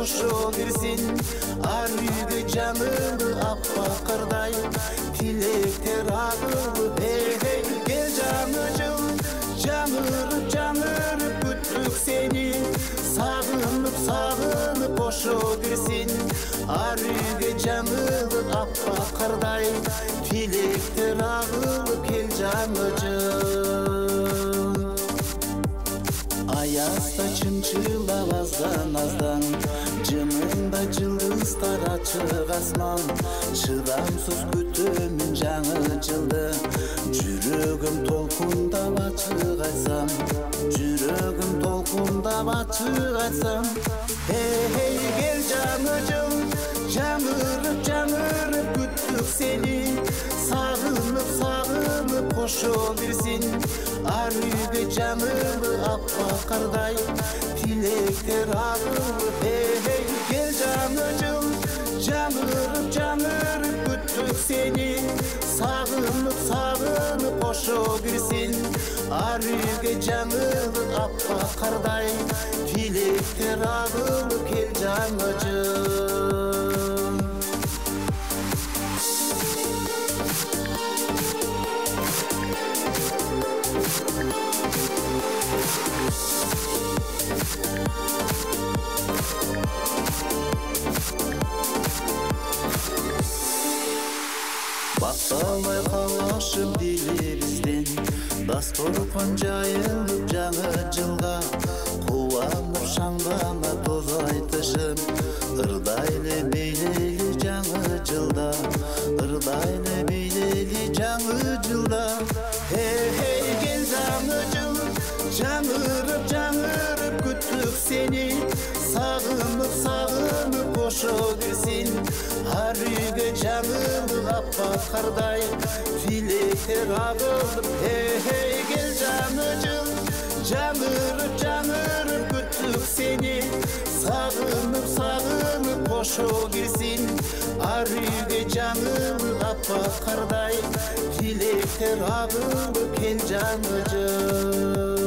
кошо кирсин ар үйгө жаңылы аппакырдай тилектер агылып кел жаңы жыл жаңырып жаңырып күттүк сени сагынып кошо кирсин ар үйгө жаңылы аппакырдай тилектер агылып кел жаңы жыл аязда чынчылап аздан жымыңда жылдыздар ачык асман чыдамсыз күтөмүн жаңы жылды жүрөгүм толкундап ачык айтсам жүрөгүм толкундап ачык айтсам кел жаңы жыл жаңырып жаңырып күттүк сени сагынып кошо кирсин ар үйгө жаңылы аппакырдай тилектер агылып кел жаңы жыл жаңырып жаңырып күттүк сени сагынып кошо кирсин ар үйгө жаңылы аппакырдай тилектер агылып кел жаңы жыл бакталбай калышым дилибизден дасторкон жайылып жаңы жылга кубанып шаңдана тоз айтышым ырдайлы бийлейли жаңы жылда ырдайлы бийлейли жаңы жылда кел жаңы жыл жаңырып жаңырып күттүк сени сагынып кошо кирсин ар үйгө жаңылы аппакырдай тилектер агылып кел жаңы жыл жаңырып жаңырып күттүк сени сагынып кошо кирсин ар үйгө жаңылы аппакырдай тилектер агылып кел жаңы жыл